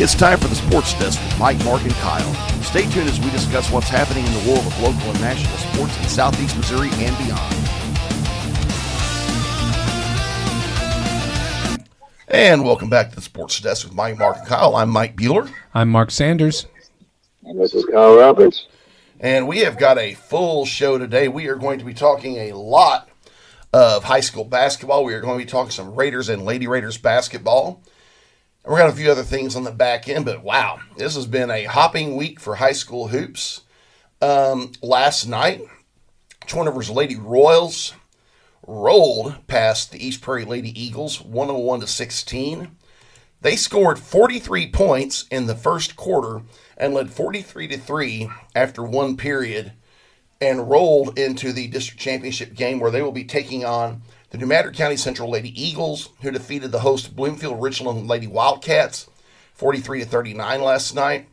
It's time for the Sports Desk with Mike, Mark, and Kyle. Stay tuned as we discuss what's happening in the world of local and national sports in Southeast Missouri and beyond. And welcome back to the Sports Desk with Mike, Mark, and Kyle. I'm Mike Bueller. I'm Mark Sanders. And this is Kyle Roberts. And we have got a full show today. We are going to be talking a lot of high school basketball. We are going to be talking some Raiders and Lady Raiders basketball. And we're going to have a few other things on the back end, but wow, this has been a hopping week for high school hoops. Last night, Twin Rivers Lady Royals rolled past the East Prairie Lady Eagles 101-16. They scored 43 points in the first quarter and led 43-3 after one period and rolled into the district championship game where they will be taking on the New Madrid County Central Lady Eagles, who defeated the host Bloomfield Richland Lady Wildcats 43-39 last night.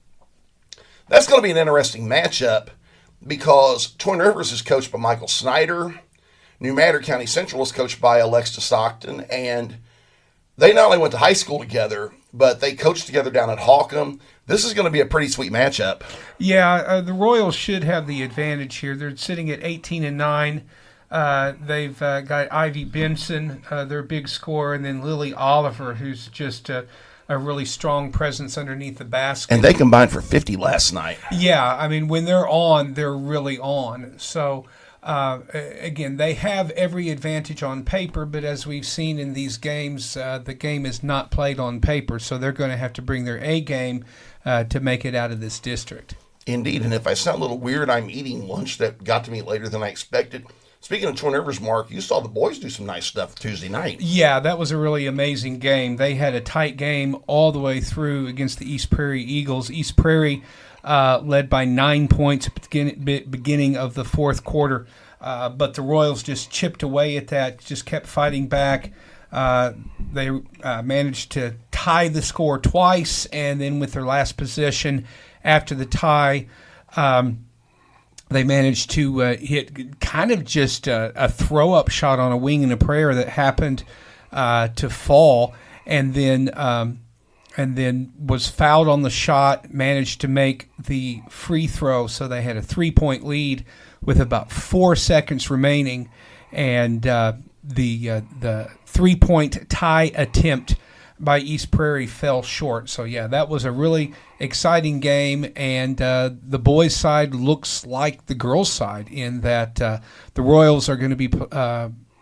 That's going to be an interesting matchup because Twin Rivers is coached by Michael Snyder. New Madrid County Central is coached by Alexa Stockton, and they not only went to high school together, but they coached together down at Holcomb. This is going to be a pretty sweet matchup. Yeah, the Royals should have the advantage here. They're sitting at 18-9. They've got Ivy Benson, their big scorer, and then Lily Oliver, who's just a really strong presence underneath the basket. And they combined for 50 last night. Yeah, I mean, when they're on, they're really on. So, again, they have every advantage on paper, but as we've seen in these games, the game is not played on paper, so they're going to have to bring their A game to make it out of this district. Indeed, and if I sound a little weird, I'm eating lunch that got to me later than I expected. Speaking of Twin Rivers, Mark, you saw the boys do some nice stuff Tuesday night. Yeah, that was a really amazing game. They had a tight game all the way through against the East Prairie Eagles. East Prairie led by 9 points at the beginning of the fourth quarter, but the Royals just chipped away at that, just kept fighting back. They managed to tie the score twice, and then with their last possession after the tie, they managed to hit kind of just a throw-up shot on a wing and a prayer that happened to fall, and then was fouled on the shot, managed to make the free throw, so they had a 3-point lead with about 4 seconds remaining, and the 3-point tie attempt by East Prairie fell short. So, yeah, that was a really exciting game, and the boys' side looks like the girls' side in that the Royals are going to be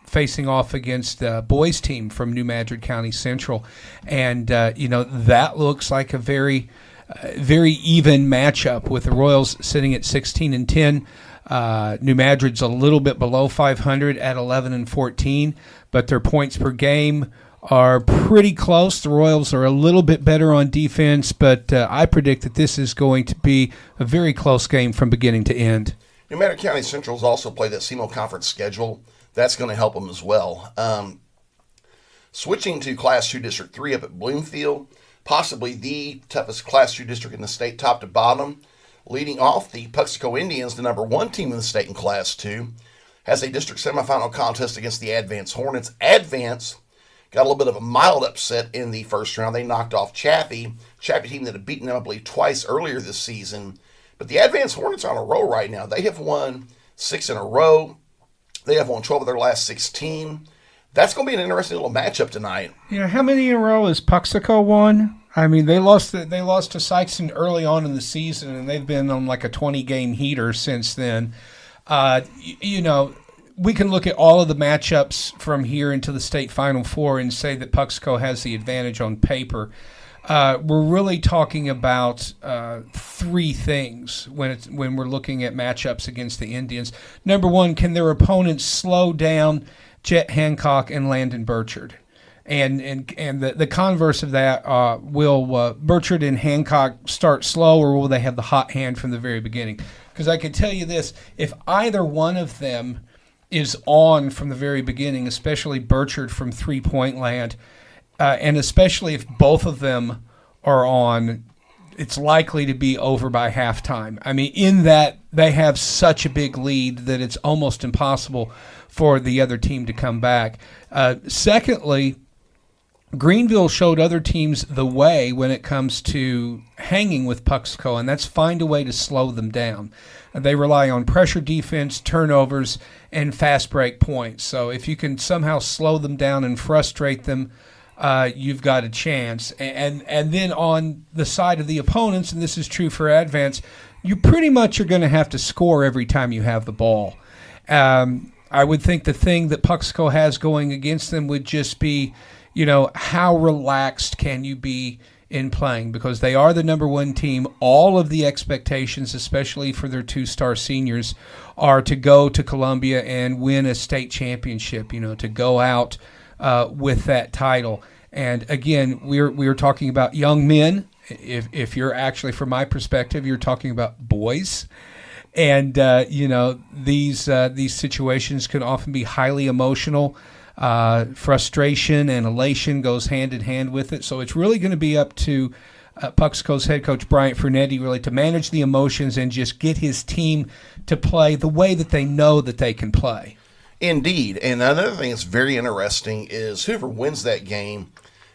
facing off against the boys' team from New Madrid County Central. And, that looks like a very, very even matchup with the Royals sitting at 16-10. New Madrid's a little bit below 500 at 11-14, but their points per game are pretty close. The Royals are a little bit better on defense, but I predict that this is going to be a very close game from beginning to end. New Madrid County Central's also played that SEMO conference schedule. That's going to help them as well. Switching to Class 2 District 3 up at Bloomfield, possibly the toughest Class 2 district in the state, top to bottom. Leading off, the Puxico Indians, the number one team in the state in Class 2, has a district semifinal contest against the Advance Hornets. Advance got a little bit of a mild upset in the first round. They knocked off Chaffee team that had beaten them, I believe, twice earlier this season. But the Advance Hornets are on a roll right now. They have won 6 in a row. They have won 12 of their last 16. That's going to be an interesting little matchup tonight. Yeah, how many in a row has Puxico won? I mean, they lost to Sykeston early on in the season, and they've been on like a 20-game heater since then. We can look at all of the matchups from here into the state Final Four and say that Puxico has the advantage on paper. We're really talking about three things when we're looking at matchups against the Indians. Number one, can their opponents slow down Jet Hancock and Landon Burchard? And the converse of that, will Burchard and Hancock start slow, or will they have the hot hand from the very beginning? Because I can tell you this, if either one of them is on from the very beginning, especially Burchard from three-point land, and especially if both of them are on, it's likely to be over by halftime. I mean, in that they have such a big lead that it's almost impossible for the other team to come back. Secondly, Greenville showed other teams the way when it comes to hanging with Puxco, and that's find a way to slow them down. They rely on pressure defense, turnovers, and fast break points. So if you can somehow slow them down and frustrate them, you've got a chance. And then on the side of the opponents, and this is true for Advance, you pretty much are going to have to score every time you have the ball. I would think the thing that Puxco has going against them would just be, how relaxed can you be in playing, because they are the number one team. All of the expectations, especially for their two-star seniors, are to go to Columbia and win a state championship, to go out with that title. And again, we're talking about young men. If you're actually, from my perspective, you're talking about boys. And, these situations can often be highly emotional. Frustration and elation goes hand in hand with it. So it's really going to be up to Puxco's head coach, Bryant Fernetti, really to manage the emotions and just get his team to play the way that they know that they can play. Indeed. And another thing that's very interesting is whoever wins that game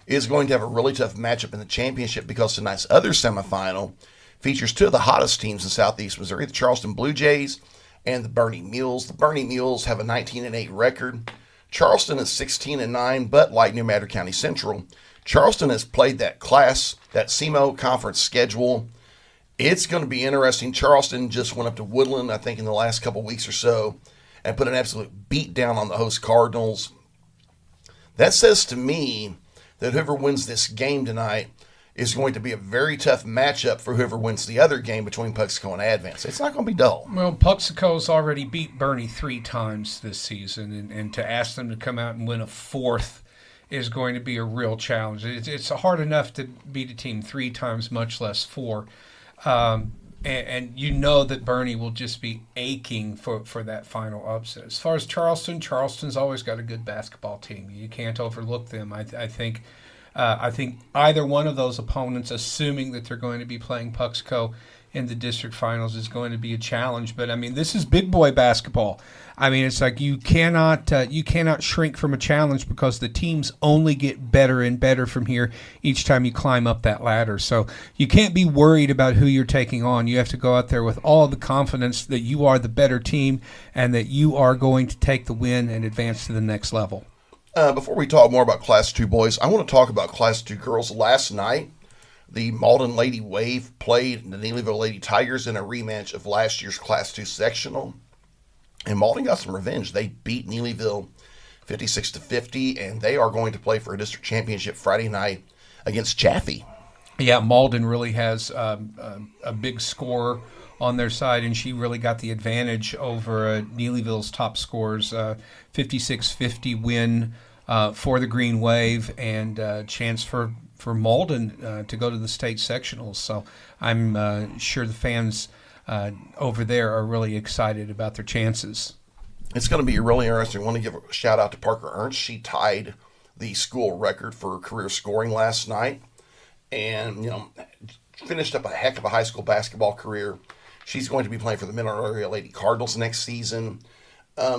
is going to have a really tough matchup in the championship, because tonight's other semifinal features two of the hottest teams in Southeast Missouri, the Charleston Blue Jays and the Bernie Mules. The Bernie Mules have a 19-8 record. Charleston is 16-9, but like New Madrid County Central, Charleston has played that SEMO conference schedule. It's going to be interesting. Charleston just went up to Woodland, I think, in the last couple weeks or so, and put an absolute beat down on the host Cardinals. That says to me that whoever wins this game tonight is going to be a very tough matchup for whoever wins the other game between Puxco and Advance. It's not going to be dull. Well, Puxco's already beat Bernie 3 times this season, and to ask them to come out and win a fourth is going to be a real challenge. It's hard enough to beat a team 3 times, much less 4. And you know that Bernie will just be aching for that final upset. As far as Charleston's always got a good basketball team. You can't overlook them. I think either one of those opponents, assuming that they're going to be playing Puxco in the district finals, is going to be a challenge. But I mean, this is big boy basketball. I mean, it's like you cannot shrink from a challenge, because the teams only get better and better from here each time you climb up that ladder. So you can't be worried about who you're taking on. You have to go out there with all the confidence that you are the better team and that you are going to take the win and advance to the next level. Before we talk more about Class 2 boys, I want to talk about Class 2 girls. Last night, the Malden Lady Wave played the Neelyville Lady Tigers in a rematch of last year's Class 2 sectional. And Malden got some revenge. They beat Neelyville 56-50, and they are going to play for a district championship Friday night against Chaffee. Yeah, Malden really has a big scorer on their side, and she really got the advantage over Neelyville's top scorers. 56-50 win for the Green Wave, and chance for Malden to go to the state sectionals. So I'm sure the fans over there are really excited about their chances. It's going to be really interesting. I want to give a shout out to Parker Ernst. She tied the school record for career scoring last night, and finished up a heck of a high school basketball career. She's going to be playing for the Mineral Area Lady Cardinals next season.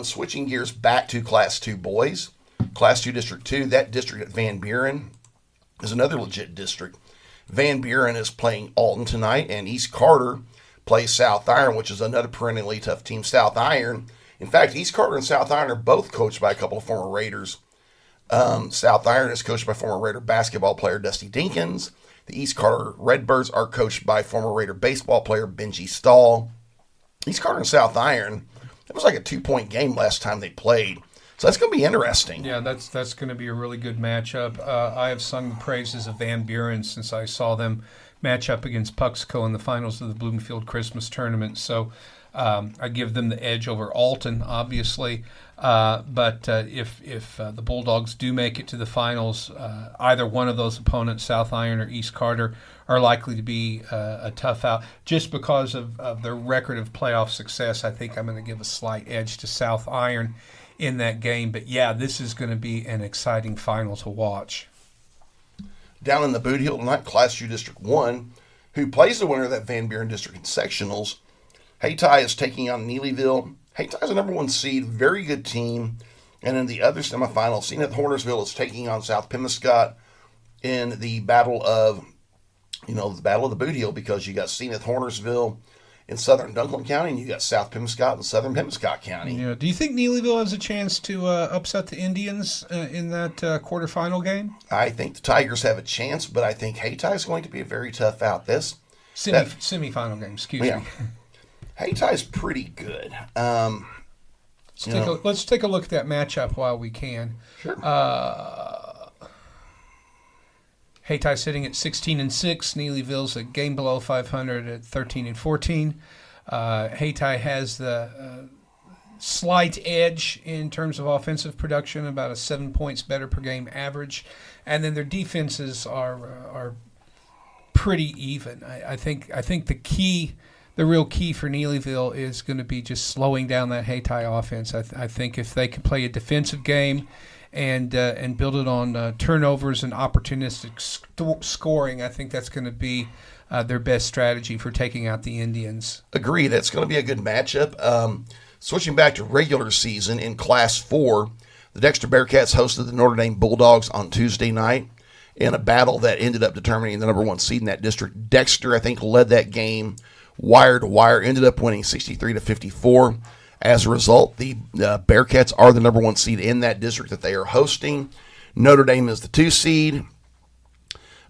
Switching gears back to Class 2 boys. Class 2 District 2, that district at Van Buren is another legit district. Van Buren is playing Alton tonight, and East Carter plays South Iron, which is another perennially tough team. South Iron, in fact, East Carter and South Iron are both coached by a couple of former Raiders. South Iron is coached by former Raider basketball player Dusty Dinkins. The East Carter Redbirds are coached by former Raider baseball player Benji Stahl. East Carter and South Iron, it was like a 2-point game last time they played. So that's going to be interesting. Yeah, that's going to be a really good matchup. I have sung the praises of Van Buren since I saw them match up against Puxco in the finals of the Bloomfield Christmas Tournament. So I give them the edge over Alton, obviously. But if the Bulldogs do make it to the finals, either one of those opponents, South Iron or East Carter, are likely to be a tough out. Just because of their record of playoff success, I think I'm going to give a slight edge to South Iron in that game. But, yeah, this is going to be an exciting final to watch. Down in the Boot Heel tonight, Class 2 District 1, who plays the winner of that Van Buren District in sectionals. Hayti is taking on Neelyville. Hayti is a number 1 seed, very good team. And in the other semifinal, Zenith Hornersville is taking on South Pemiscot. in the battle of, the Battle of the Boot Heel, because you got Zenith Hornersville in southern Dunklin County, and you got South Pemscott in southern Pemscott County. Yeah. Do you think Neelyville has a chance to upset the Indians in that quarterfinal game? I think the Tigers have a chance, but I think Hayti is going to be a very tough out. Semifinal game, excuse me. Haytie's pretty good. Let's take a look at that matchup while we can. Sure. Hayti sitting at 16-6. Neelyville's a game below 500 at 13-14. Hayti has the slight edge in terms of offensive production, about a 7 points better per game average, and then their defenses are pretty even. I think the real key for Neelyville is going to be just slowing down that Hayti offense. I think if they can play a defensive game and build it on turnovers and opportunistic scoring, I think that's going to be their best strategy for taking out the Indians. Agreed. That's going to be a good matchup. Switching back to regular season in Class 4, the Dexter Bearcats hosted the Notre Dame Bulldogs on Tuesday night in a battle that ended up determining the number one seed in that district. Dexter, I think, led that game wire to wire, ended up winning 63-54. As a result, the Bearcats are the number one seed in that district that they are hosting. Notre Dame is the 2 seed.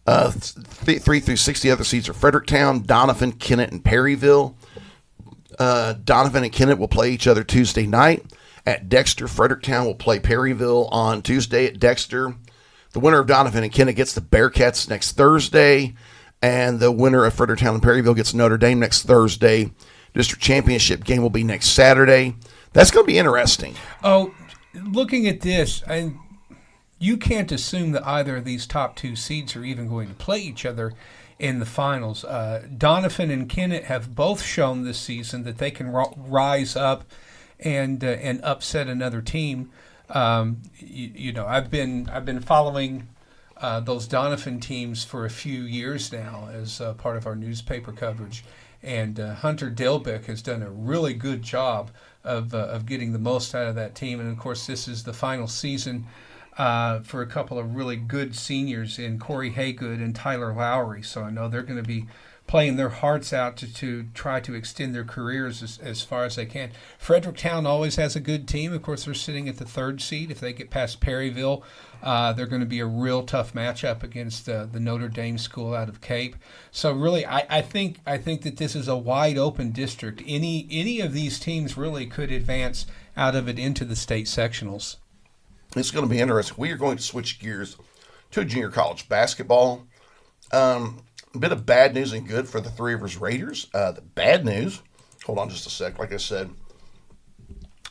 3 through 6, the other seeds are Fredericktown, Donovan, Kennett, and Perryville. Donovan and Kennett will play each other Tuesday night at Dexter. Fredericktown will play Perryville on Tuesday at Dexter. The winner of Donovan and Kennett gets the Bearcats next Thursday, and the winner of Fredericktown and Perryville gets Notre Dame next Thursday. District championship game will be next Saturday. That's going to be interesting. Oh, looking at this, you can't assume that either of these top 2 seeds are even going to play each other in the finals. Donovan and Kennett have both shown this season that they can rise up and upset another team. I've been following those Donovan teams for a few years now as part of our newspaper coverage. And Hunter Delbeck has done a really good job of getting the most out of that team. And, of course, this is the final season for a couple of really good seniors in Corey Haygood and Tyler Lowry. So I know they're going to be playing their hearts out to try to extend their careers as far as they can. Fredericktown always has a good team. Of course, they're sitting at the 3rd seed. If they get past Perryville, they're going to be a real tough matchup against the Notre Dame school out of Cape. So really, I think that this is a wide open district. Any of these teams really could advance out of it into the state sectionals. It's going to be interesting. We are going to switch gears to junior college basketball. A bit of bad news and good for the Three Rivers Raiders. The bad news, hold on just a sec. Like I said,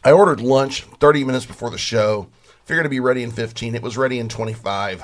I ordered lunch 30 minutes before the show. Figured it'd be ready in 15. It was ready in 25.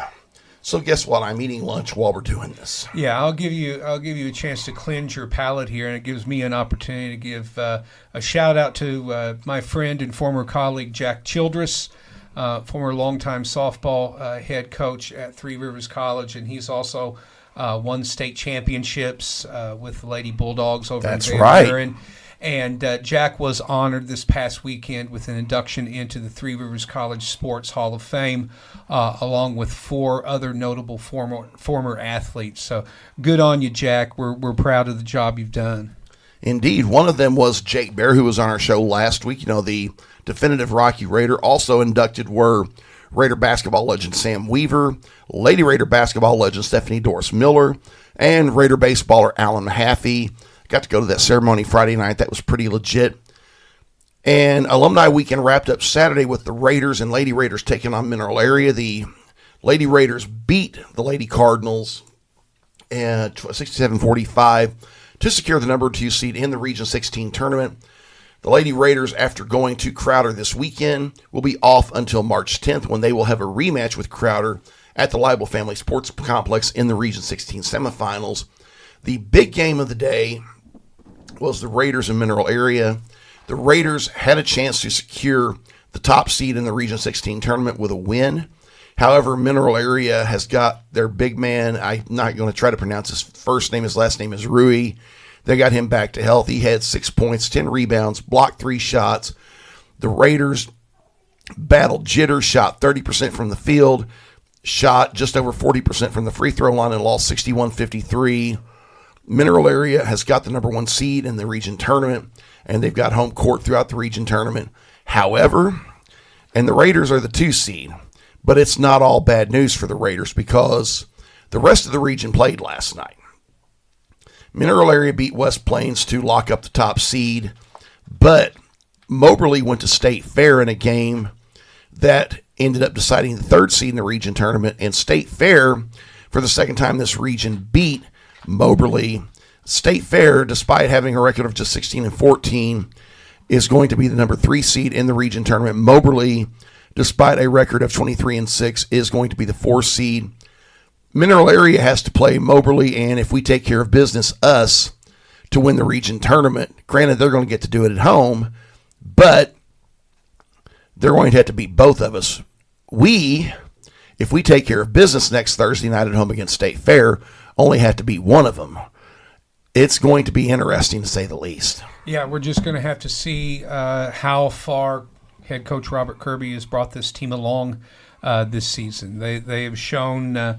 So guess what? I'm eating lunch while we're doing this. Yeah, I'll give you a chance to cleanse your palate here, and it gives me an opportunity to give a shout out to my friend and former colleague Jack Childress, former longtime softball head coach at Three Rivers College, and he's also won state championships with the Lady Bulldogs over in Van Buren. And Jack was honored this past weekend with an induction into the Three Rivers College Sports Hall of Fame, along with 4 other notable former athletes. So good on you, Jack. We're proud of the job you've done. Indeed. One of them was Jake Bear, who was on our show last week. The definitive Rocky Raider. Also inducted were Raider basketball legend Sam Weaver, Lady Raider basketball legend Stephanie Doris Miller, and Raider baseballer Alan Mahaffey. Got to go to that ceremony Friday night. That was pretty legit. And Alumni Weekend wrapped up Saturday with the Raiders and Lady Raiders taking on Mineral Area. The Lady Raiders beat the Lady Cardinals at 67-45 to secure the number 2 seed in the Region 16 tournament. The Lady Raiders, after going to Crowder this weekend, will be off until March 10th when they will have a rematch with Crowder at the Leibel Family Sports Complex in the Region 16 semifinals. The big game of the day was the Raiders in Mineral Area. The Raiders had a chance to secure the top seed in the Region 16 tournament with a win. However, Mineral Area has got their big man. I'm not going to try to pronounce his first name. His last name is Rui. They got him back to health. He had 6 points, 10 rebounds, blocked 3 shots. The Raiders battled jitters, shot 30% from the field, shot just over 40% from the free throw line and lost 61-53. Mineral Area has got the number 1 seed in the region tournament, and they've got home court throughout the region tournament. However, and the Raiders are the 2 seed, but it's not all bad news for the Raiders because the rest of the region played last night. Mineral Area beat West Plains to lock up the top seed, but Moberly went to State Fair in a game that ended up deciding the 3rd seed in the region tournament, and State Fair, for the second time this region, beat Moberly. State Fair, despite having a record of just 16-14, is going to be the number 3 seed in the region tournament. Moberly, despite a record of 23-6, is going to be the 4th seed. Mineral Area has to play Moberly, and if we take care of business, us, to win the region tournament. Granted, they're going to get to do it at home, but they're going to have to beat both of us. If we take care of business next Thursday night at home against State Fair, only have to beat one of them. It's going to be interesting, to say the least. Yeah, we're just going to have to see how far head coach Robert Kirby has brought this team along this season. They have shown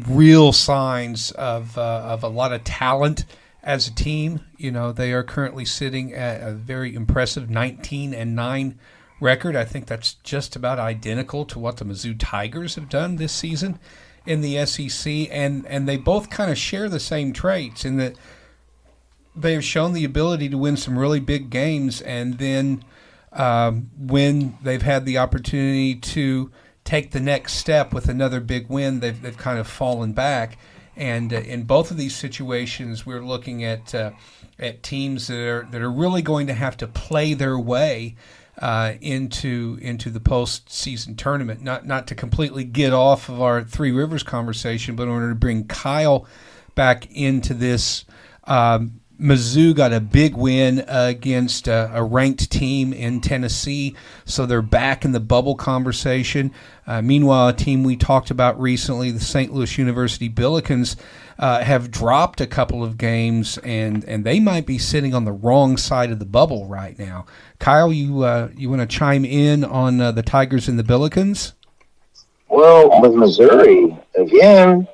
real signs of a lot of talent as a team. You know, they are currently sitting at a very impressive 19-9 record. I think that's just about identical to what the Mizzou Tigers have done this season in the SEC, and they both kind of share the same traits in that they have shown the ability to win some really big games, and then when they've had the opportunity to take the next step with another big win, they've kind of fallen back. And in both of these situations, we're looking at teams that are really going to have to play their way into the postseason tournament. Not to completely get off of our Three Rivers conversation, but in order to bring Kyle back into this. Mizzou got a big win against a ranked team in Tennessee, so they're back in the bubble conversation. Meanwhile, a team we talked about recently, the St. Louis University Billikens, have dropped a couple of games, and they might be sitting on the wrong side of the bubble right now. Kyle, you want to chime in on the Tigers and the Billikens? Well, with Missouri, again,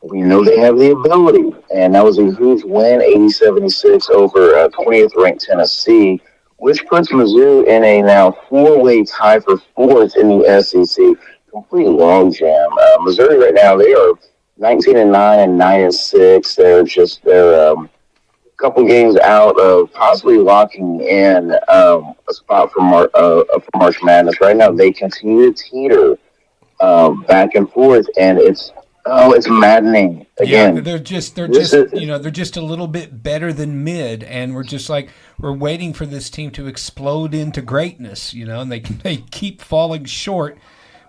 we know they have the ability, and that was a huge win, 80-76 over 20th ranked Tennessee, which puts Mizzou in a now 4-way tie for 4th in the SEC. Complete logjam. Missouri right now, they are 19-9 and 9-6. They're a couple games out of possibly locking in a spot for March Madness. Right now, they continue to teeter back and forth, and it's maddening. Again, yeah, they're just a little bit better than mid, and we're waiting for this team to explode into greatness, and they keep falling short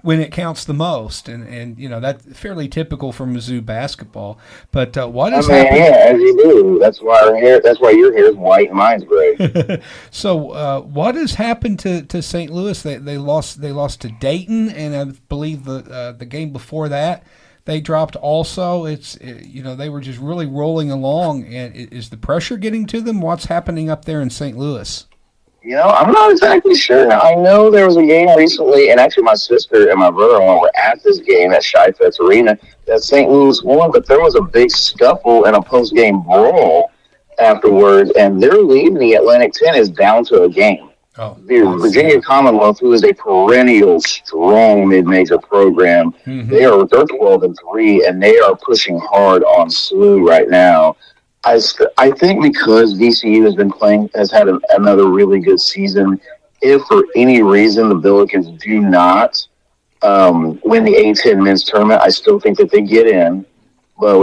when it counts the most, and that's fairly typical for Mizzou basketball. But what has happened? Yeah, as you do. That's why your hair is white and mine's gray. So what has happened to St. Louis? They lost to Dayton, and I believe the game before that they dropped also. They were just really rolling along. And is the pressure getting to them? What's happening up there in St. Louis? I'm not exactly sure. Now, I know there was a game recently, and actually my sister and my brother-in-law were at this game at Chi-Fets Arena that St. Louis won, but there was a big scuffle and a post-game brawl afterwards, and their lead in the Atlantic 10 is down to a game. Oh, the Virginia Commonwealth, who is a perennial strong mid-major program, they're 12-3, and they are pushing hard on SLU right now. I think because VCU has had another really good season. If for any reason the Billikens do not win the A-10 men's tournament, I still think that they get in. But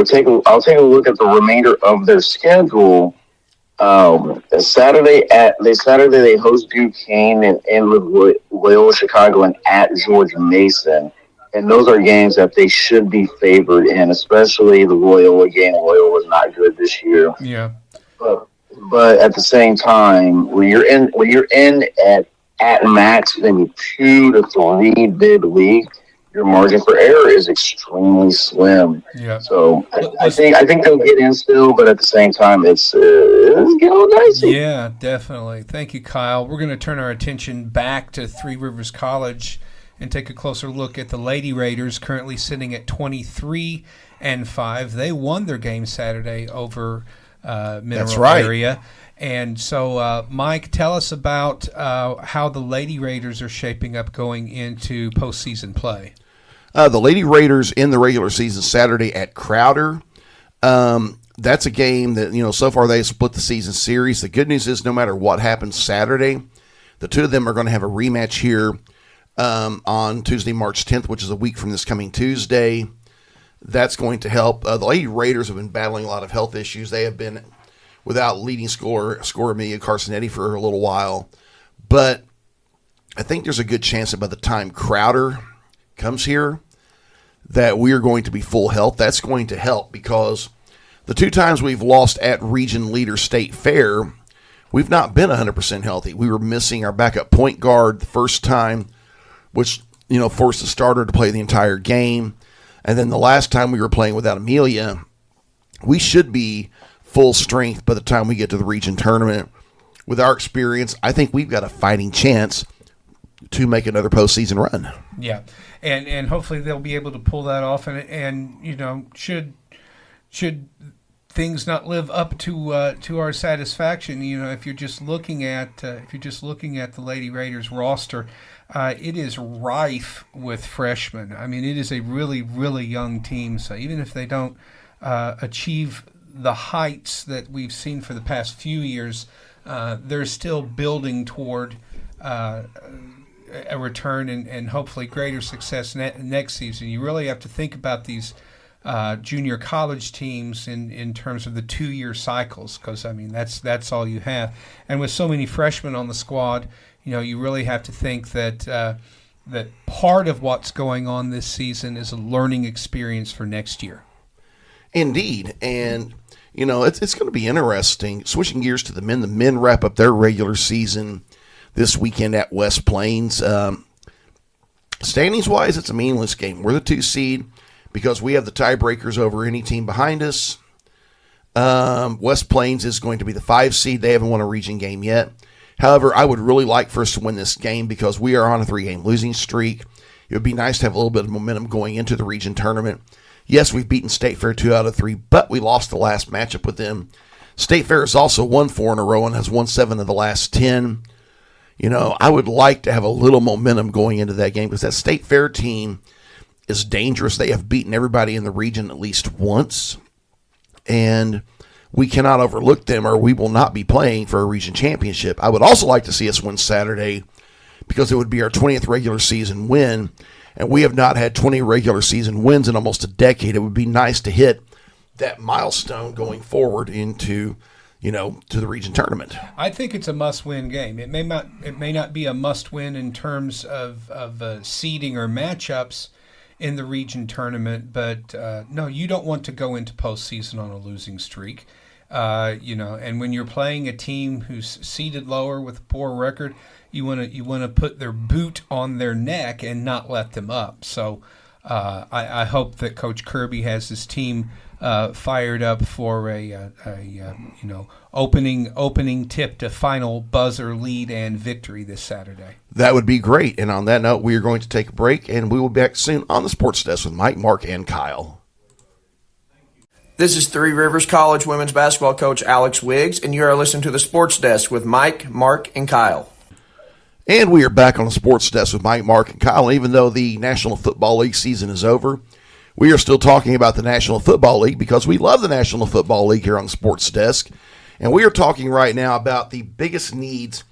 I'll take a look at the remainder of their schedule. Saturday they host Duquesne and end with Loyola Chicago and at George Mason, and those are games that they should be favored in, especially the Loyola game. Loyola was not good this year. Yeah, but at the same time, when you're in at max maybe 2 to 3 bid league, your margin for error is extremely slim. Yeah. So I think they'll get in still, but at the same time, it's getting a little dicey. Yeah, definitely. Thank you, Kyle. We're going to turn our attention back to Three Rivers College and take a closer look at the Lady Raiders, currently sitting at 23-5. They won their game Saturday over Mineral Area. And so, Mike, tell us about how the Lady Raiders are shaping up going into postseason play. The Lady Raiders in the regular season Saturday at Crowder. That's a game that, so far they split the season series. The good news is no matter what happens Saturday, the two of them are going to have a rematch here on Tuesday, March 10th, which is a week from this coming Tuesday. That's going to help. The Lady Raiders have been battling a lot of health issues. They have been without leading scorer Amelia Carsonetti for a little while. But I think there's a good chance that by the time Crowder comes here, that we are going to be full health. That's going to help because the two times we've lost at region leader State Fair, we've not been 100% healthy. We were missing our backup point guard the first time, which, forced the starter to play the entire game. And then the last time we were playing without Amelia, we should be full strength by the time we get to the region tournament. With our experience, I think we've got a fighting chance to make another postseason run. Yeah, and hopefully they'll be able to pull that off. And should things not live up to our satisfaction, if you're just looking at the Lady Raiders roster, it is rife with freshmen. I mean, it is a really, really young team. So even if they don't achieve the heights that we've seen for the past few years, they're still building toward a return and hopefully greater success next season. You really have to think about these junior college teams in terms of the 2-year cycles, because that's all you have. And with so many freshmen on the squad, you really have to think that part of what's going on this season is a learning experience for next year. Indeed, and it's going to be interesting. Switching gears to the men wrap up their regular season this weekend at West Plains. Standings-wise, it's a meaningless game. We're the 2 seed because we have the tiebreakers over any team behind us. West Plains is going to be the 5 seed. They haven't won a region game yet. However, I would really like for us to win this game because we are on a 3-game losing streak. It would be nice to have a little bit of momentum going into the region tournament. Yes, we've beaten State Fair 2 out of 3, but we lost the last matchup with them. State Fair has also won 4 in a row and has won 7 of the last 10. I would like to have a little momentum going into that game because that State Fair team is dangerous. They have beaten everybody in the region at least once, and we cannot overlook them or we will not be playing for a region championship. I would also like to see us win Saturday because it would be our 20th regular season win, and we have not had 20 regular season wins in almost a decade. It would be nice to hit that milestone going forward into to the region tournament. I think it's a must-win game. It may not be a must-win in terms of seeding or matchups in the region tournament, but no, you don't want to go into postseason on a losing streak. And when you're playing a team who's seeded lower with a poor record, you want to put their boot on their neck and not let them up. So I hope that Coach Kirby has his team fired up for a opening tip to final buzzer lead and victory this Saturday. That would be great. And on that note, we are going to take a break, and we will be back soon on the Sports Desk with Mike, Mark, and Kyle. This is Three Rivers College women's basketball coach Alex Wiggs, and you are listening to the Sports Desk with Mike, Mark, and Kyle. And we are back on the Sports Desk with Mike, Mark, and Kyle. Even though the National Football League season is over, we are still talking about the National Football League because we love the National Football League here on the Sports Desk. And we are talking right now about the biggest needs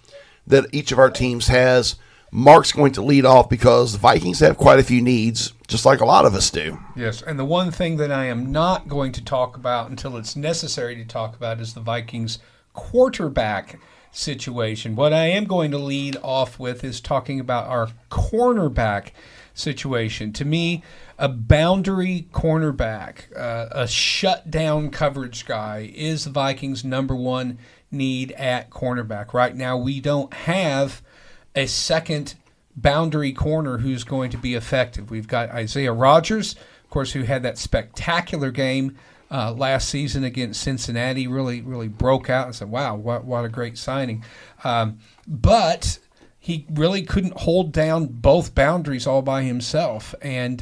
that each of our teams has. Mark's going to lead off because the Vikings have quite a few needs, just like a lot of us do. Yes, and the one thing that I am not going to talk about until it's necessary to talk about is the Vikings quarterback situation. What I am going to lead off with is talking about our cornerback situation. To me, a boundary cornerback, a shutdown coverage guy is the Vikings' number one need at cornerback. Right now, we don't have a second boundary corner who's going to be effective. We've got Isaiah Rodgers, of course, who had that spectacular game last season against Cincinnati, really broke out and said, wow, what a great signing. But he really couldn't hold down both boundaries all by himself. And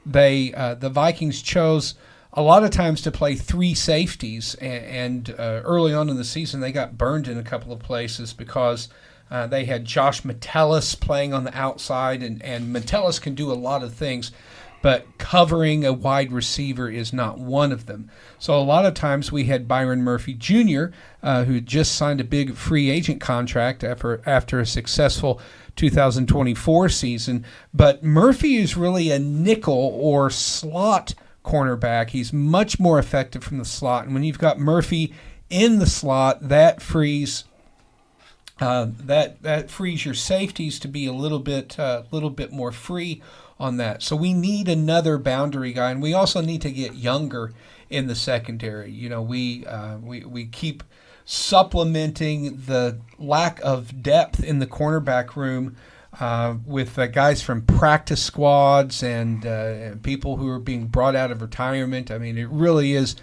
the Vikings chose a lot of times to play three safeties, and early on in the season they got burned in a couple of places because they had Josh Metellus playing on the outside, and Metellus can do a lot of things, but covering a wide receiver is not one of them. So a lot of times we had Byron Murphy Jr., who just signed a big free agent contract after a successful 2024 season, but Murphy is really a nickel or slot cornerback. He's much more effective from the slot, and when you've got Murphy in the slot, that frees that frees your safeties to be a little bit more free on that. So we need another boundary guy, and we also need to get younger in the secondary. You know, we keep supplementing the lack of depth in the cornerback room with guys from practice squads and people who are being brought out of retirement. I mean, it really is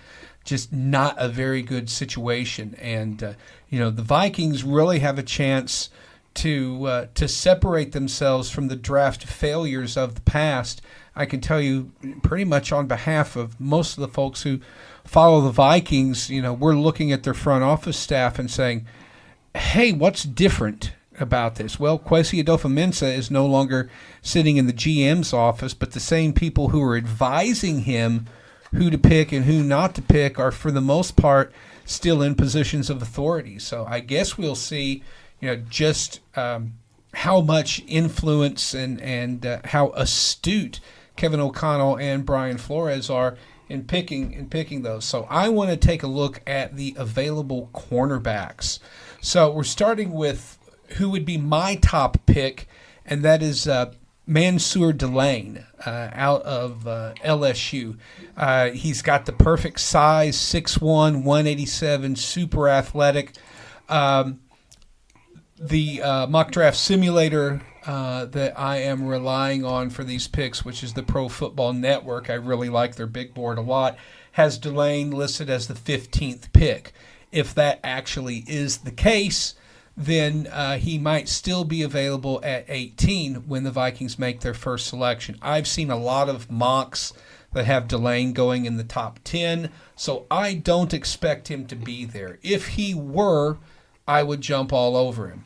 just not a very good situation. And, the Vikings really have a chance to separate themselves from the draft failures of the past. I can tell you pretty much on behalf of most of the folks who follow the Vikings, we're looking at their front office staff and saying, hey, what's different about this? Well, Kwesi Adofo-Mensah is no longer sitting in the GM's office, but the same people who are advising him who to pick and who not to pick are, for the most part, still in positions of authority. So I guess we'll see, just how much influence and how astute Kevin O'Connell and Brian Flores are in picking those. So I want to take a look at the available cornerbacks. So we're starting with who would be my top pick, and that is Mansour Delane out of LSU. He's got the perfect size, 6'1", 187, super athletic. The mock draft simulator that I am relying on for these picks, which is the Pro Football Network, I really like their big board a lot, has Delane listed as the 15th pick. If that actually is the case, then he might still be available at 18 when the Vikings make their first selection. I've seen a lot of mocks that have Delane going in the top 10, so I don't expect him to be there. If he were, I would jump all over him.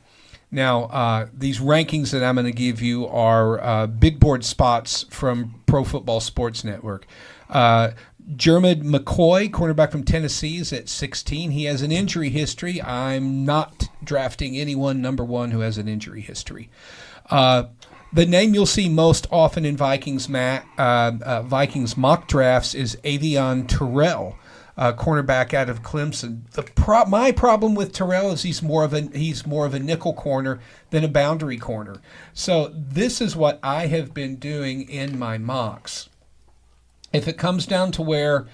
Now, these rankings that I'm going to give you are big board spots from Pro Football Sports Network. Jermud McCoy, cornerback from Tennessee, is at 16. He has an injury history. I'm not drafting anyone number one who has an injury history. The name you'll see most often in Vikings mock drafts is Avion Terrell, cornerback out of Clemson. My problem with Terrell is he's more of a nickel corner than a boundary corner. So this is what I have been doing in my mocks. If it comes down to where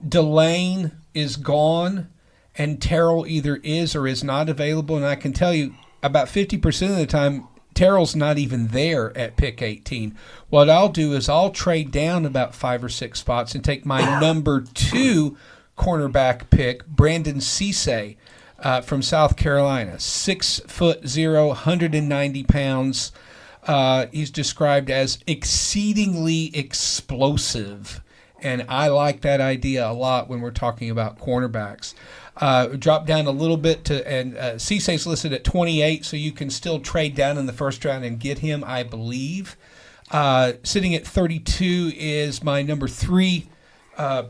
Delane is gone and Terrell either is or is not available, and I can tell you about 50% of the time Terrell's not even there at pick 18, what I'll do is I'll trade down about 5 or 6 spots and take my number 2 cornerback pick, Brandon Cisse from South Carolina, 6'0", 190 pounds. He's described as exceedingly explosive, and I like that idea a lot when we're talking about cornerbacks. Drop down a little bit and Cisse's listed at 28, so you can still trade down in the first round and get him, I believe. Sitting at 32 is my number 3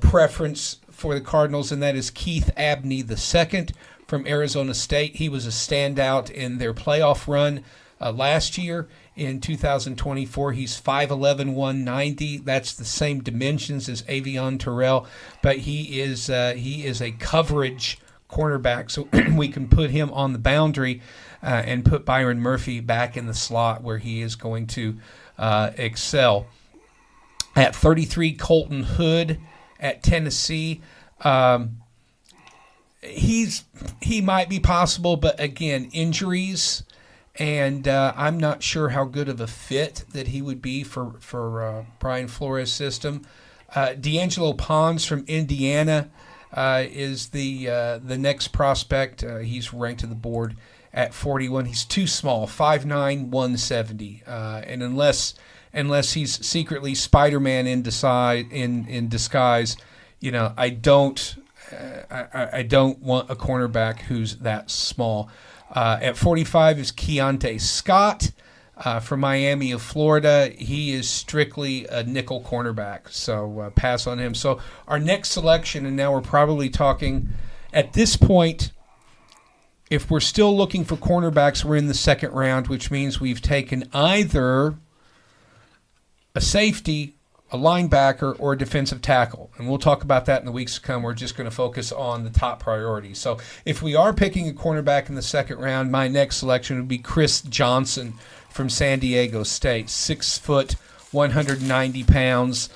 preference for the Cardinals, and that is Keith Abney II from Arizona State. He was a standout in their playoff run last year. In 2024, he's 5'11", 190. That's the same dimensions as Avion Terrell, but he is a coverage cornerback, so we can put him on the boundary and put Byron Murphy back in the slot where he is going to excel. At 33, Colton Hood at Tennessee. He might be possible, but again, injuries. And I'm not sure how good of a fit that he would be for Brian Flores' system. D'Angelo Pons from Indiana is the next prospect. He's ranked to the board at 41. He's too small, 5'9", 170. And unless he's secretly Spider-Man in disguise, I don't want a cornerback who's that small. At 45 is Keontae Scott from Miami of Florida. He is strictly a nickel cornerback, so pass on him. So our next selection, and now we're probably talking at this point, if we're still looking for cornerbacks, we're in the second round, which means we've taken either a safety, a linebacker, or a defensive tackle. And we'll talk about that in the weeks to come. We're just going to focus on the top priorities. So if we are picking a cornerback in the second round, my next selection would be Chris Johnson from San Diego State, 6 foot, 190 pounds,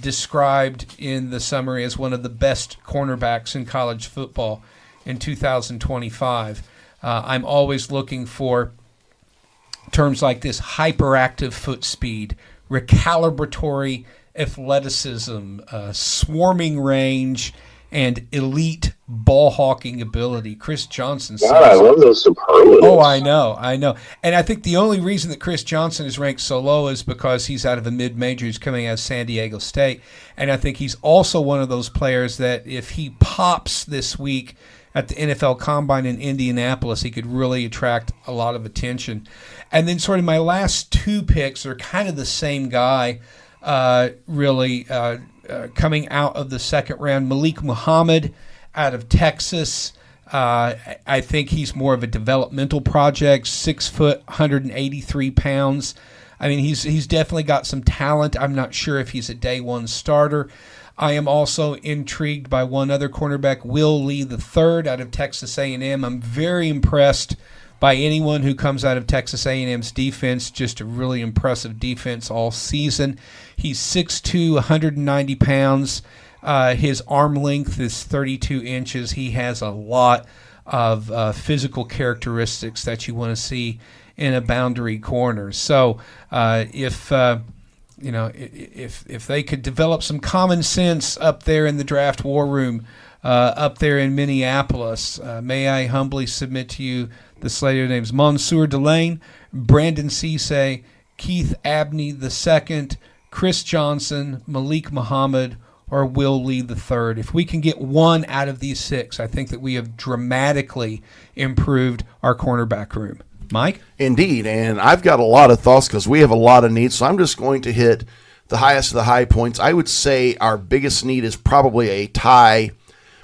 described in the summary as one of the best cornerbacks in college football in 2025. I'm always looking for terms like this: hyperactive foot speed, recalibratory athleticism, swarming range, and elite ball hawking ability. Chris Johnson. God, I love those superlatives. Oh, I know. And I think the only reason that Chris Johnson is ranked so low is because he's out of a mid-major. He's coming out of San Diego State. And I think he's also one of those players that if he pops this week at the NFL Combine in Indianapolis, he could really attract a lot of attention. And then sort of my last two picks are kind of the same guy, coming out of the second round. Malik Muhammad out of Texas. I think he's more of a developmental project, 6 foot, 183 pounds. I mean, he's definitely got some talent. I'm not sure if he's a day one starter. I am also intrigued by one other cornerback, Will Lee III out of Texas A&M. I'm very impressed by anyone who comes out of Texas A&M's defense. Just a really impressive defense all season. He's 6'2", 190 pounds. His arm length is 32 inches. He has a lot of physical characteristics that you want to see in a boundary corner. So if they could develop some common sense up there in the draft war room, up there in Minneapolis, may I humbly submit to you the slate of names: Mansour Delane, Brandon Cisse, Keith Abney II, Chris Johnson, Malik Muhammad, or Will Lee III. If we can get one out of these six, I think that we have dramatically improved our cornerback room. Mike? Indeed, and I've got a lot of thoughts because we have a lot of needs, so I'm just going to hit the highest of the high points. I would say our biggest need is probably a tie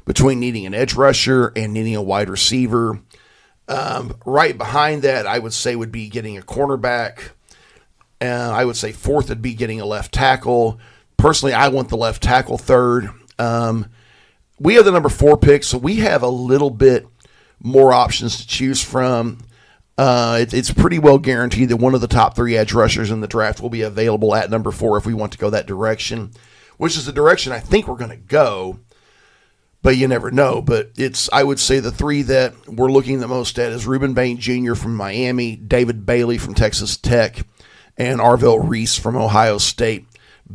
between needing an edge rusher and needing a wide receiver. Right behind that, I would say, would be getting a cornerback. I would say fourth would be getting a left tackle. Personally, I want the left tackle third. We have the number 4 pick, so we have a little bit more options to choose from. It's pretty well guaranteed that one of the top 3 edge rushers in the draft will be available at number 4 if we want to go that direction, which is the direction I think we're going to go, but you never know. But I would say the 3 that we're looking the most at is Reuben Bain Jr. from Miami, David Bailey from Texas Tech, and Arvell Reese from Ohio State.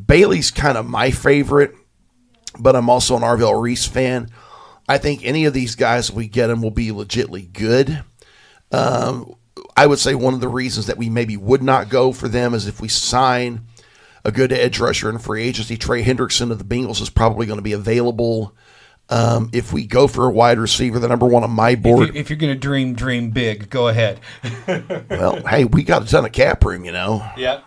Bailey's kind of my favorite, but I'm also an Arvell Reese fan. I think any of these guys, if we get them, will be legitly good. I would say one of the reasons that we maybe would not go for them is if we sign a good edge rusher in free agency. Trey Hendrickson of the Bengals is probably going to be available. If we go for a wide receiver, the number 1 on my board. If you're going to dream big, go ahead. Well, hey, we got a ton of cap room, Yeah.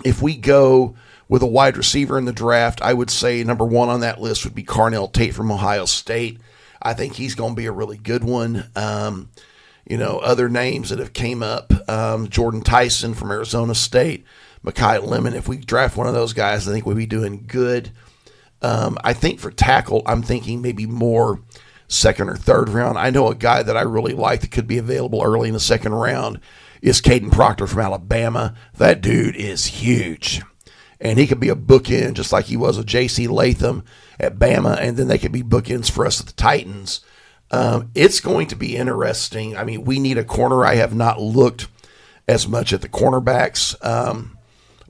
If we go with a wide receiver in the draft, I would say number 1 on that list would be Carnell Tate from Ohio State. I think he's going to be a really good one. Other names that have came up, Jordan Tyson from Arizona State, Mekhi Lemon. If we draft one of those guys, I think we'll be doing good. I think for tackle, I'm thinking maybe more second or third round. I know a guy that I really like that could be available early in the second round is Caden Proctor from Alabama. That dude is huge. And he could be a bookend just like he was with J.C. Latham at Bama, and then they could be bookends for us at the Titans. It's going to be interesting. I mean, we need a corner. I have not looked as much at the cornerbacks,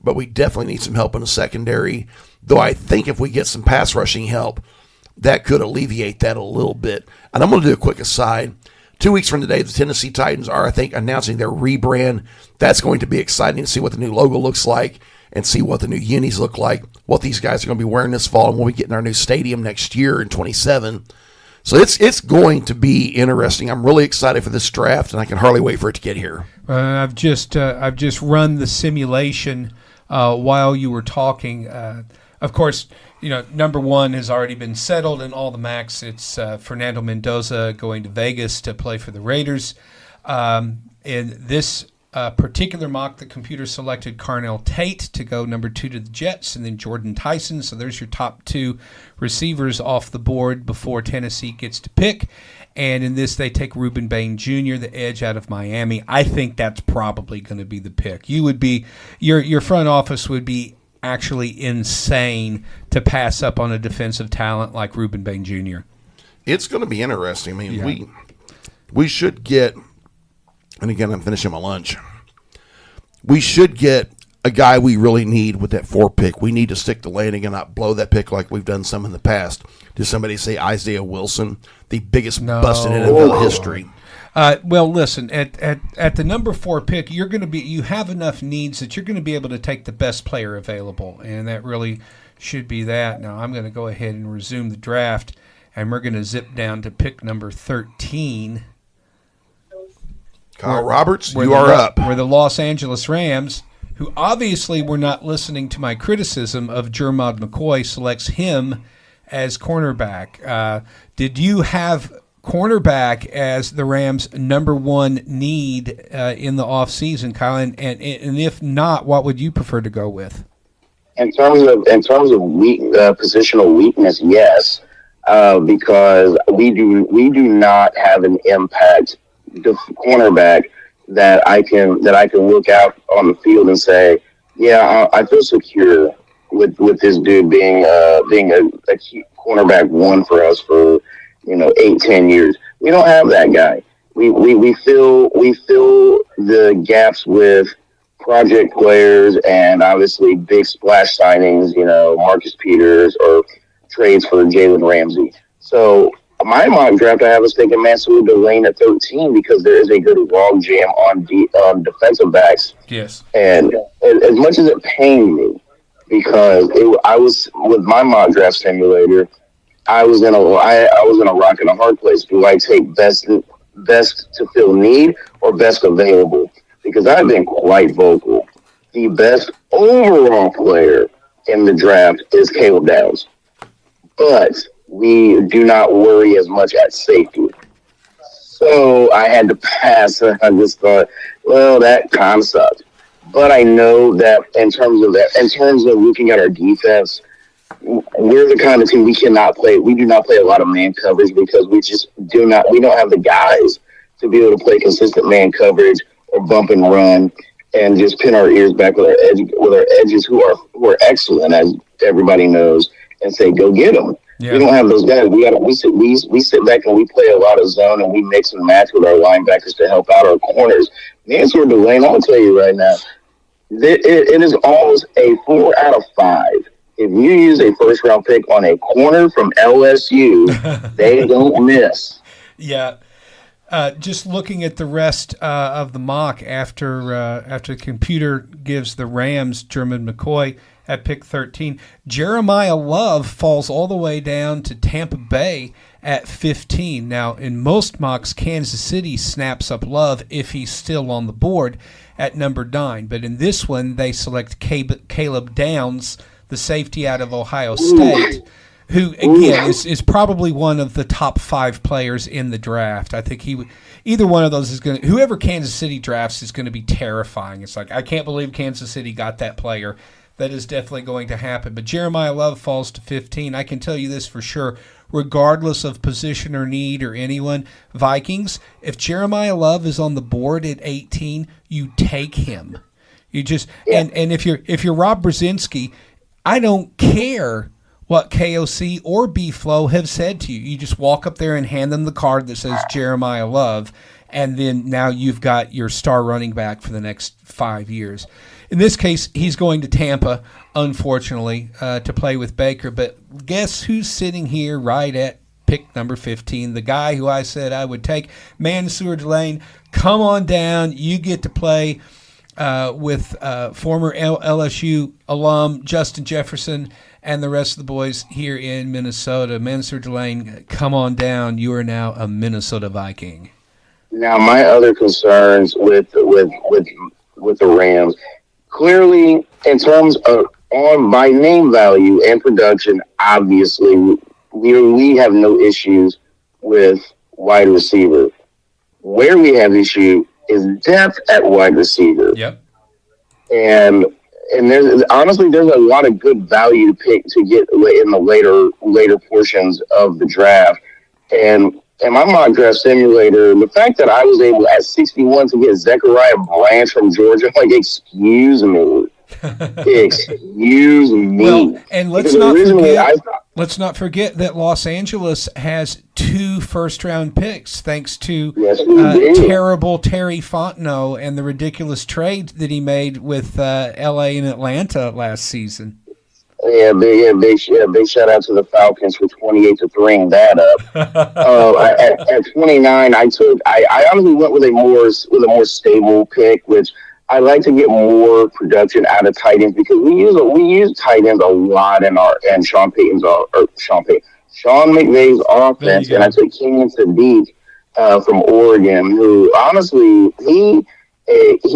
but but we definitely need some help in the secondary. Though I think if we get some pass rushing help, that could alleviate that a little bit. And I'm going to do a quick aside. 2 weeks from today, the Tennessee Titans are, I think, announcing their rebrand. That's going to be exciting to see what the new logo looks like and see what the new unis look like, what these guys are going to be wearing this fall, and when we get in our new stadium next year in 27. So it's going to be interesting. I'm really excited for this draft, and I can hardly wait for it to get here. I've just run the simulation while you were talking. Of course, number one has already been settled in all the MACs. It's Fernando Mendoza going to Vegas to play for the Raiders. In this particular mock, the computer selected Carnell Tate to go number 2 to the Jets, and then Jordan Tyson. So there's your top 2 receivers off the board before Tennessee gets to pick. And in this, they take Reuben Bain Jr., the edge out of Miami. I think that's probably going to be the pick. You would be your front office would be actually insane to pass up on a defensive talent like Reuben Bain Jr. It's going to be interesting. I mean, we should get, and again, I'm finishing my lunch. We should get a guy we really need with that 4 pick. We need to stick the landing and not blow that pick like we've done some in the past. Did somebody say Isaiah Wilson, the biggest bust in NFL history? Well, listen, at the number 4 pick, you have enough needs that you're going to be able to take the best player available, and that really should be that. Now, I'm going to go ahead and resume the draft, and we're going to zip down to pick number 13. Kyle Roberts, you are up. Where the Los Angeles Rams, who obviously were not listening to my criticism of Jermod McCoy, selects him as cornerback. Did you have cornerback as the Rams' number 1 need in the offseason, Kyle? And if not, what would you prefer to go with? In terms of positional weakness, yes, because we do not have an impact cornerback that I can look out on the field and say, yeah, I feel secure with this dude being a key cornerback 1 for us for 8-10 years. We don't have that guy. We fill the gaps with project players and obviously big splash signings, Marcus Peters or trades for Jalen Ramsey. So my mock draft, I have us taking Mansour Delane at 13 because there is a good log jam on defensive backs. Yes. And as much as it pained me, because I was with my mock draft simulator, I was in a rock and a hard place. Do I take best to fill need or best available? Because I've been quite vocal. The best overall player in the draft is Caleb Downs, but we do not worry as much at safety. So I had to pass. I just thought, well, that kind of sucked. But I know that in terms of looking at our defense, we're the kind of team we do not play a lot of man coverage because we don't have the guys to be able to play consistent man coverage or bump and run and just pin our ears back with our edges who are excellent, as everybody knows, and say, go get them. Yeah. We don't have those guys. We sit back and we play a lot of zone and we mix and match with our linebackers to help out our corners. Mansour Delane, I'm going to tell you right now, it is almost a 4 out of 5. If you use a first-round pick on a corner from LSU, they don't miss. Yeah. Just looking at the rest of the mock after the computer gives the Rams Jermod McCoy at pick 13, Jeremiah Love falls all the way down to Tampa Bay at 15. Now, in most mocks, Kansas City snaps up Love if he's still on the board at number 9. But in this one, they select Caleb Downs, the safety out of Ohio State, who, again, is probably one of the top 5 players in the draft. I think either one of those is going to – whoever Kansas City drafts is going to be terrifying. It's like, I can't believe Kansas City got that player. That is definitely going to happen. But Jeremiah Love falls to 15. I can tell you this for sure. Regardless of position or need or anyone, Vikings, if Jeremiah Love is on the board at 18, you take him. You just and if you're Rob Brzezinski, I don't care what KOC or B-Flow have said to you. You just walk up there and hand them the card that says Jeremiah Love, and then now you've got your star running back for the next 5 years. In this case, he's going to Tampa, unfortunately, to play with Baker. But guess who's sitting here right at pick number 15? The guy who I said I would take, Mansour Delane. Come on down. You get to play with former LSU alum Justin Jefferson and the rest of the boys here in Minnesota. Mansour Delane, come on down. You are now a Minnesota Viking. Now, my other concerns with the Rams, clearly, in terms of on by name value and production, obviously, we have no issues with wide receiver. Where we have issue is depth at wide receiver. Yep. And there's honestly there's a lot of good value to get in the later portions of the draft. And in my mock draft simulator, the fact that I was able at 61 to get Zechariah Branch from Georgia, like, excuse me. Excuse me. Well, and let's not forget that Los Angeles has 2 first-round picks, thanks to terrible Terry Fontenot and the ridiculous trade that he made with L.A. and Atlanta last season. Yeah, big shout out to the Falcons for 28 to 3ing that up. At 29, I honestly went with a more stable pick, which I like to get more production out of tight ends because we use tight ends a lot in Sean McVay's offense, and I took Kenyon Sadiq from Oregon, who honestly he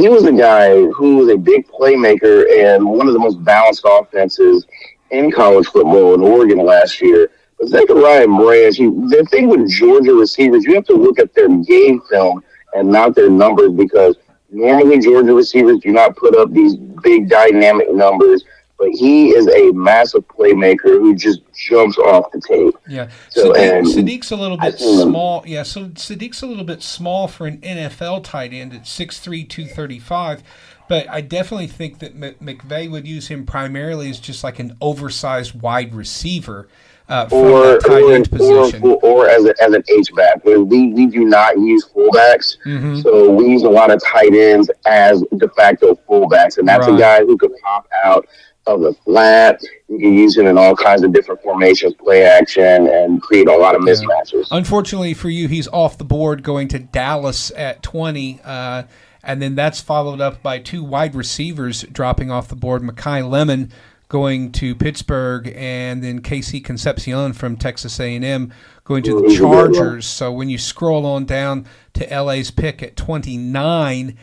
was a guy who was a big playmaker and one of the most balanced offenses in college football in Oregon last year. But Zechariah Branch, the thing with Georgia receivers, you have to look at their game film and not their numbers, because normally Georgia receivers do not put up these big dynamic numbers, but he is a massive playmaker who just jumps off the tape. Yeah, so Sadiq's a little bit small. Yeah, so Sadiq's a little bit small for an NFL tight end at 6'3", 235. But I definitely think that McVay would use him primarily as just like an oversized wide receiver from that tight end position. Or as an H-back. We do not use fullbacks, so we use a lot of tight ends as de facto fullbacks. And that's a guy who could pop out of the flat. You can use him in all kinds of different formations, play action, and create a lot of mismatches. Unfortunately for you, he's off the board, going to Dallas at 20, and then that's followed up by 2 wide receivers dropping off the board. Mekhi Lemon going to Pittsburgh, and then Casey Concepcion from Texas A&M going to the Chargers. So when you scroll on down to LA's pick at 29,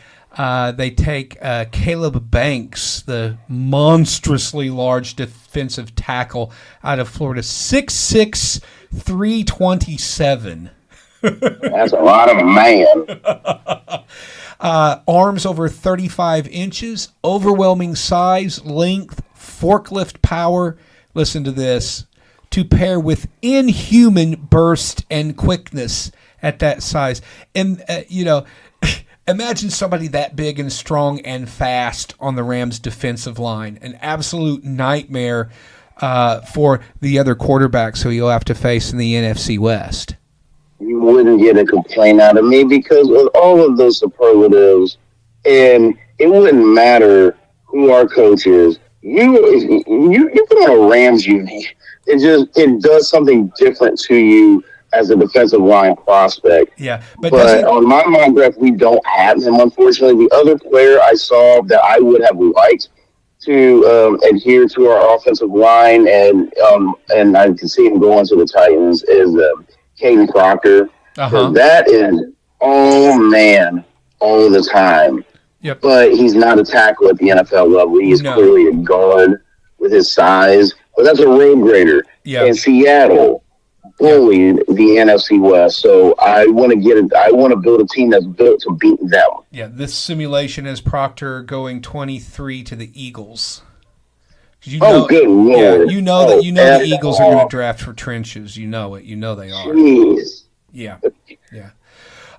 they take Caleb Banks, the monstrously large defensive tackle out of Florida, 6'6", 327. That's a lot of man. Arms over 35 inches, overwhelming size, length, forklift power. Listen to this. To pair with inhuman burst and quickness at that size. And, imagine somebody that big and strong and fast on the Rams' defensive line. An absolute nightmare for the other quarterbacks who you'll have to face in the NFC West. You wouldn't get a complaint out of me because with all of those superlatives, and it wouldn't matter who our coach is, you put on a Rams uni, it does something different to you as a defensive line prospect. Yeah, but on my mock draft, we don't have him, unfortunately. The other player I saw that I would have liked to adhere to our offensive line, and I can see him going to the Titans, is Caden Proctor. That is man all the time. Yep. But he's not a tackle at the NFL level. He is clearly a guard with his size. But that's a road grader. Yep. And Seattle bullied the NFC West. So I want to build a team that's built to beat them. Yeah, this simulation has Proctor going 23 to the Eagles. Good Lord. Yeah, the Eagles are going to draft for trenches. You know it. You know they are. Jeez. Yeah.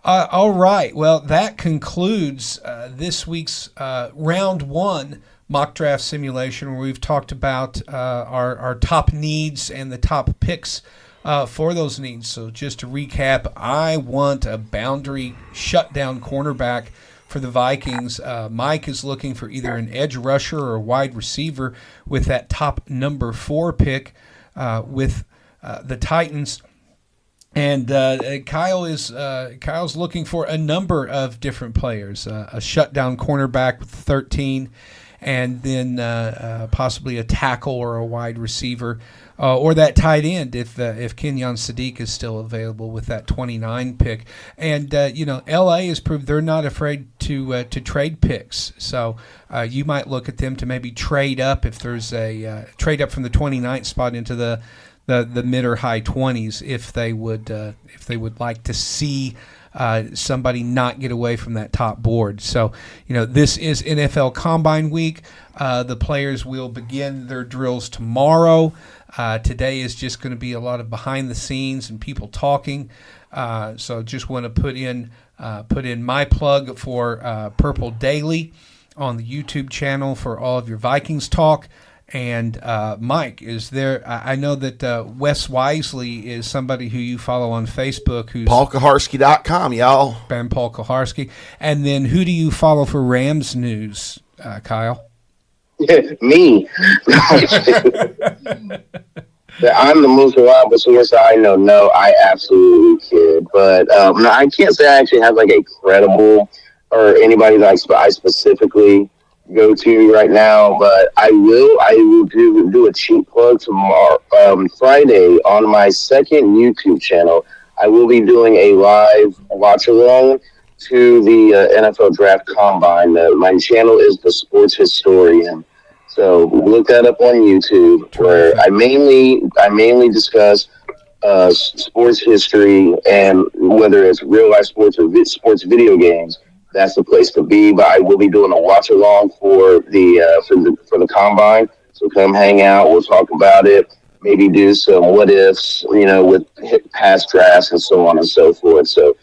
All right. Well, that concludes this week's round 1 mock draft simulation, where we've talked about our top needs and the top picks for those needs. So just to recap, I want a boundary shutdown cornerback for the Vikings. Mike is looking for either an edge rusher or a wide receiver with that top number 4 pick with the Titans. And Kyle's looking for a number of different players, a shutdown cornerback with 13, and then possibly a tackle or a wide receiver, or that tight end if Kenyon Sadiq is still available with that 29 pick. And LA has proved they're not afraid to trade picks. So you might look at them to maybe trade up if there's a trade up from the 29th spot into the mid or high 20s if they would like to see somebody not get away from that top board. So, this is NFL Combine Week. The players will begin their drills tomorrow. Today is just going to be a lot of behind the scenes and people talking. So just want to put in my plug for Purple Daily on the YouTube channel for all of your Vikings talk. And Mike, is there? I know that Wes Wisely is somebody who you follow on Facebook. Who's PaulKaharski.com, y'all. Ben Paul Kaharski. And then who do you follow for Rams news, Kyle? Me. I'm the most reliable source I know. No, I absolutely kid. But no, I can't say I actually have like a credible or anybody that I specifically go to right now, but I will do a cheap plug tomorrow, Friday, on my second YouTube channel. I will be doing a live watch along to the NFL Draft Combine. My channel is The Sports Historian, so look that up on YouTube, where I mainly discuss sports history, and whether it's real life sports or sports video games. That's the place to be. But I will be doing a watch along for the combine. So come hang out. We'll talk about it. Maybe do some what ifs, with past drafts and so on and so forth. So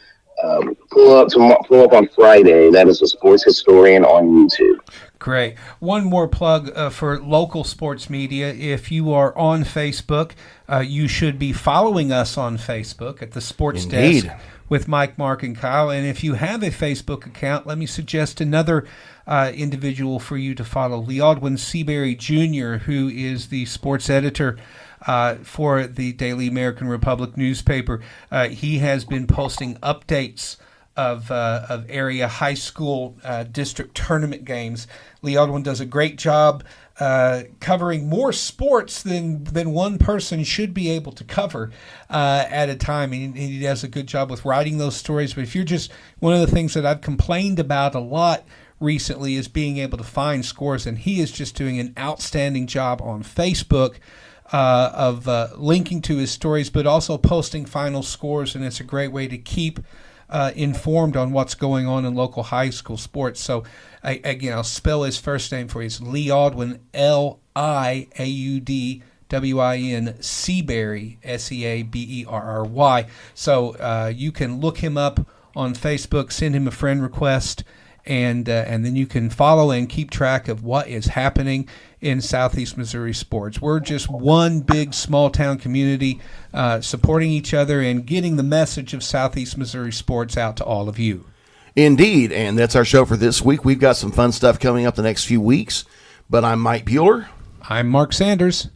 pull up on Friday. That is The Sports Historian on YouTube. Great. One more plug for local sports media. If you are on Facebook, you should be following us on Facebook at the Sports Indeed. Desk with Mike, Mark, and Kyle. And if you have a Facebook account, let me suggest another individual for you to follow, Leodwin Seabury Jr., who is the sports editor for the Daily American Republic newspaper. He has been posting updates of area high school district tournament games. Leodwin does a great job covering more sports than one person should be able to cover at a time. And he does a good job with writing those stories. But if you're just, one of the things that I've complained about a lot recently is being able to find scores, and he is just doing an outstanding job on Facebook of linking to his stories, but also posting final scores, and it's a great way to keep informed on what's going on in local high school sports. So, again, I'll spell his first name for you. It's Leodwin, Liaudwin, Seabury, Seaberry. So you can look him up on Facebook, send him a friend request, and then you can follow and keep track of what is happening in Southeast Missouri sports. We're just one big small town community supporting each other and getting the message of Southeast Missouri sports out to all of you. Indeed, and that's our show for this week. We've got some fun stuff coming up the next few weeks, but I'm Mike Bueller. I'm Mark Sanders.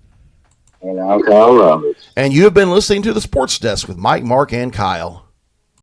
And I'm Kyle Roberts. And you have been listening to The Sports Desk with Mike, Mark, and Kyle.